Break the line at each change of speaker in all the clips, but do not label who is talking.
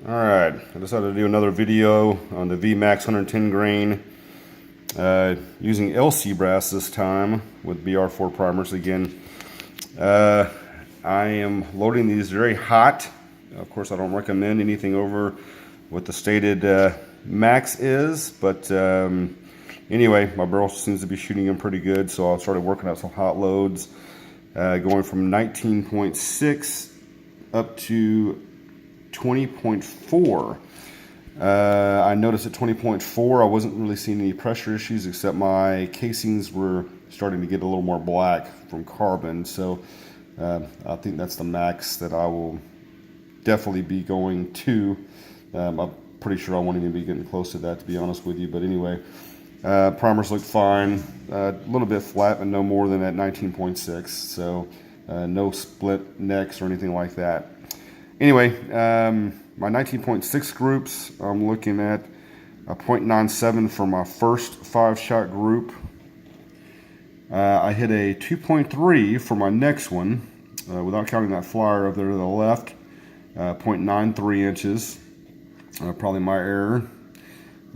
Alright, I decided to do another video on the VMax 110 grain using LC brass this time with BR4 primers again. I am loading these very hot. Of course, I don't recommend anything over what the stated max is, but anyway, my barrel seems to be shooting them pretty good, so I started working out some hot loads, going from 19.6 up to 20.4. I noticed at 20.4 I wasn't really seeing any pressure issues, except my casings were starting to get a little more black from carbon. So I think that's the max that I will definitely be going to. I'm pretty sure I won't even be getting close to that, to be honest with you. But anyway, primers look fine, a little bit flat, but no more than at 19.6. So no split necks or anything like that. Anyway, my 19.6 groups, I'm looking at a 0.97 for my first 5-shot group. I hit a 2.3 for my next one, without counting that flyer up there to the left, 0.93 inches, probably my error.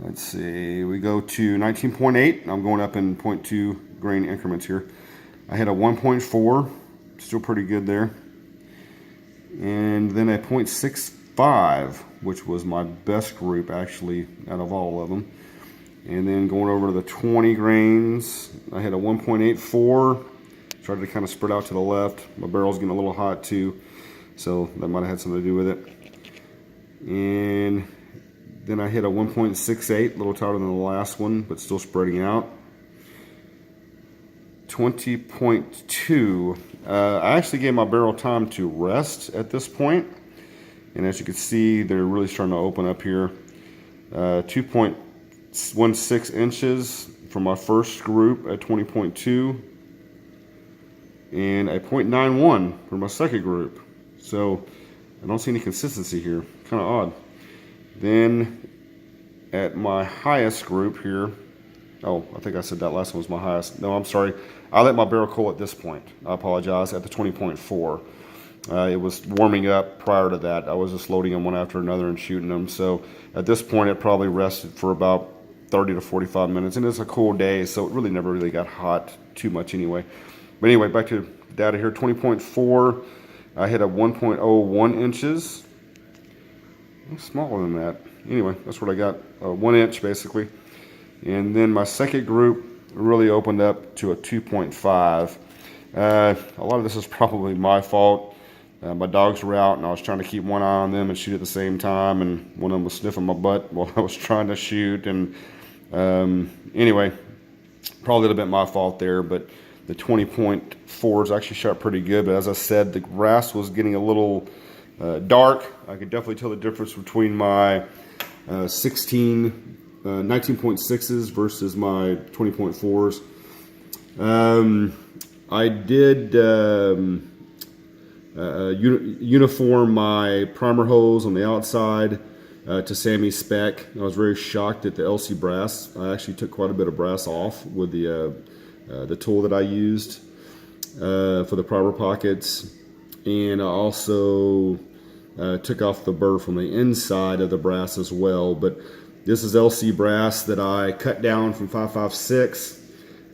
Let's see, we go to 19.8, I'm going up in 0.2 grain increments here. I hit a 1.4, still pretty good there. And then a 0.65, which was my best group actually out of all of them. And then going over to the 20 grains, I had a 1.84. Tried to kind of spread out to the left. My barrel's getting a little hot too, so that might have had something to do with it. And then I hit a 1.68, a little tighter than the last one, but still spreading out. 20.2. I actually gave my barrel time to rest at this point, and as you can see, they're really starting to open up here. 2.16 inches for my first group at 20.2, and a 0.91 for my second group. So I don't see any consistency here, kind of odd. Then at my highest group here, oh, I think I said that last one was my highest. No, I'm sorry. I let my barrel cool at this point. I apologize, at the 20.4. It was warming up prior to that. I was just loading them one after another and shooting them. So at this point, it probably rested for about 30 to 45 minutes. And it's a cool day, so it really never really got hot too much anyway. But anyway, back to data here. 20.4, I hit a 1.01 inches. Smaller than that. Anyway, that's what I got, 1 inch basically. And then my second group really opened up to a 2.5. A lot of this is probably my fault. My dogs were out and I was trying to keep one eye on them and shoot at the same time, and one of them was sniffing my butt while I was trying to shoot. And anyway, probably a little bit my fault there, but the 20.4s actually shot pretty good. But as I said, the grass was getting a little dark. I could definitely tell the difference between my 19.6s versus my 20.4s. I did uniform my primer hose on the outside to Sammy's spec. I was very shocked at the LC brass. I actually took quite a bit of brass off with the tool that I used for the primer pockets, and I also took off the burr from the inside of the brass as well. But this is LC brass that I cut down from 556.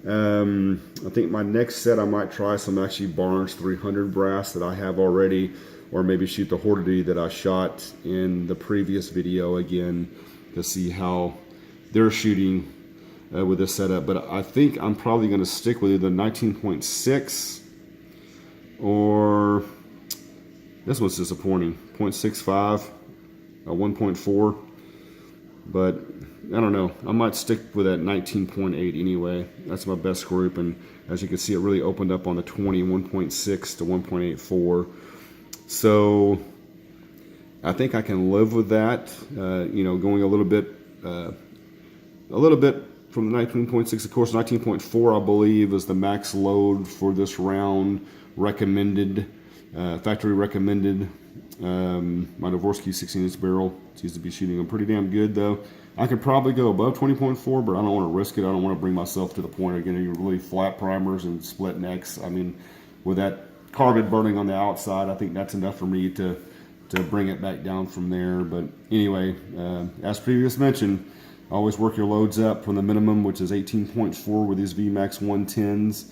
I think my next set I might try some actually Barnes 300 brass that I have already, or maybe shoot the Hordity that I shot in the previous video again to see how they're shooting with this setup. But I think I'm probably going to stick with either 19.6 or this one's disappointing, 0.65, 1.4. But I don't know, I might stick with that 19.8 anyway. That's my best group, and as you can see, it really opened up on the 20, 1.6 to 1.84. So I think I can live with that. You know, going a little bit from the 19.6. Of course, 19.4 I believe is the max load for this round, recommended, factory recommended. My Dvorsky 16-inch barrel seems to be shooting them pretty damn good, though. I could probably go above 20.4, but I don't want to risk it. I don't want to bring myself to the point of getting really flat primers and split necks. I mean, with that carbon burning on the outside, I think that's enough for me to to bring it back down from there. But anyway, as previously mentioned, always work your loads up from the minimum, which is 18.4 with these VMAX 110s,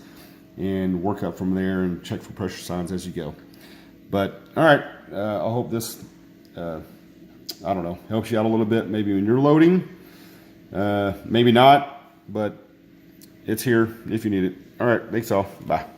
and work up from there and check for pressure signs as you go. But all right, I hope this, I don't know, helps you out a little bit maybe when you're loading. Maybe not, but it's here if you need it. All right, thanks all. Bye.